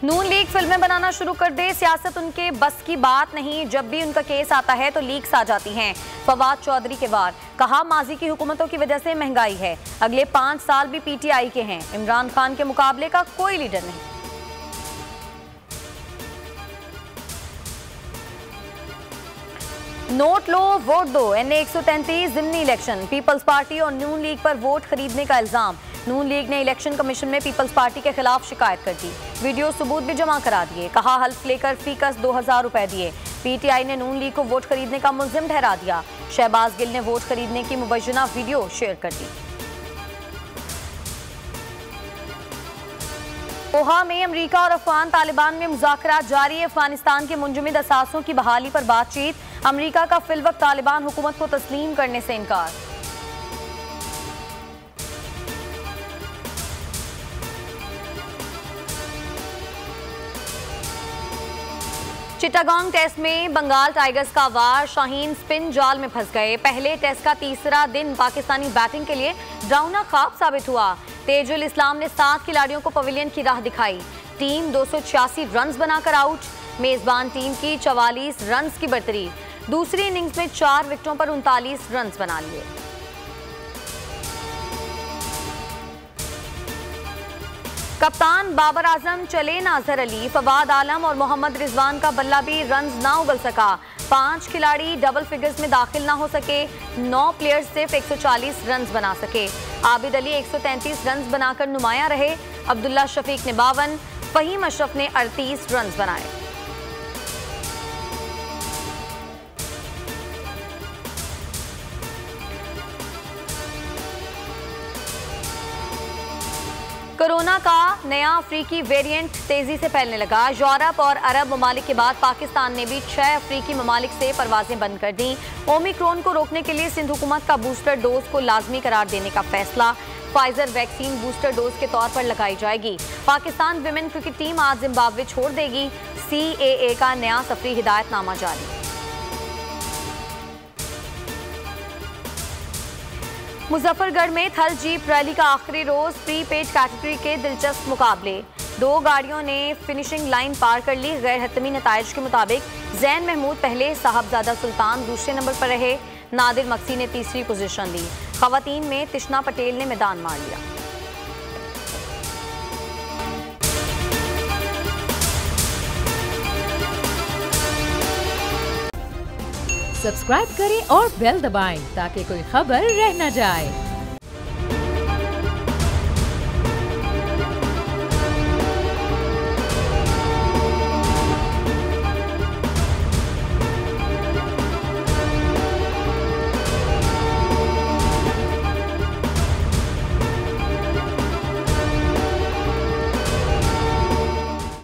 नून league फिल्में बनाना शुरू कर दे, सियासत उनके बस की बात नहीं, जब भी उनका केस आता है तो लीक्स आ जाती हैं। फवाद चौधरी के वार, कहा माजी की हुकूमतों की वजह से महंगाई है, अगले 5 साल भी पीटीआई के हैं, इमरान खान के मुकाबले का कोई लीडर नहीं। नोट लो वोट दो, NA 133 जिमनी इलेक्शन, पीपल्स पार्टी और नून लीग पर वोट खरीदने का इल्जाम। नून लीग ने इलेक्शन कमीशन में पीपल्स पार्टी के खिलाफ शिकायत कर दी, वीडियो सबूत भी जमा करा दिए, कहा हल्फ लेकर फीकस 2000 रुपए दिए। पीटीआई ने नून लीग को वोट खरीदने का मुल्जिम ठहरा दिया, शहबाज गिल ने वोट खरीदने की मुबैना वीडियो शेयर कर दी। दोहा में अमरीका और अफगान तालिबान में मुज़ाकरात जारी है, अफगानिस्तान के मुंजमद असासों की बहाली पर बातचीत, अमरीका का फिलवक्त तालिबान हुकूमत को तस्लीम करने से इनकार। चिटागोंग टेस्ट में बंगाल टाइगर्स का वार, शाहीन स्पिन जाल में फंस गए, पहले टेस्ट का तीसरा दिन पाकिस्तानी बैटिंग के लिए डरावना ख्वाब साबित हुआ। तेजुल इस्लाम ने 7 खिलाड़ियों को पवेलियन की राह दिखाई, टीम 286 रन्स बनाकर आउट, मेजबान टीम की 44 रन्स की बढ़तरी, दूसरी इनिंग्स में 4 विकेटों पर 39 रन्स बना लिए। कप्तान बाबर आजम चले नाजर अली, फवाद आलम और मोहम्मद रिजवान का बल्ला भी रन्स ना उगल सका, 5 खिलाड़ी डबल फिगर्स में दाखिल ना हो सके, 9 प्लेयर्स सिर्फ 140 रन्स बना सके। आबिद अली 133 रन्स बनाकर नुमाया रहे, अब्दुल्ला शफीक ने 52, फहीम अशरफ ने 38 रन्स बनाए। कोरोना का नया अफ्रीकी वेरिएंट तेजी से फैलने लगा, यूरोप और अरब ममालिक के बाद पाकिस्तान ने भी 6 अफ्रीकी ममालिक से परवाजें बंद कर दी। ओमिक्रॉन को रोकने के लिए सिंध हुकूमत का बूस्टर डोज को लाजमी करार देने का फैसला, फाइजर वैक्सीन बूस्टर डोज के तौर पर लगाई जाएगी। पाकिस्तान विमेन क्रिकेट टीम आज जिम्बाब्वे छोड़ देगी, CAA का नया सफरी हिदायतनामा जारी। मुजफ्फरगढ़ में थल जीप रैली का आखिरी रोज, प्रीपेड कैटेगरी के दिलचस्प मुकाबले, 2 गाड़ियों ने फिनिशिंग लाइन पार कर ली। गैर हतमी नताइज के मुताबिक जैन महमूद पहले, साहबजादा सुल्तान दूसरे नंबर पर रहे, नादिर मक्सी ने तीसरी पोजीशन ली। खवातीन में तिशना पटेल ने मैदान मार लिया। सब्सक्राइब करें और बेल दबाएं ताकि कोई खबर रह न जाए।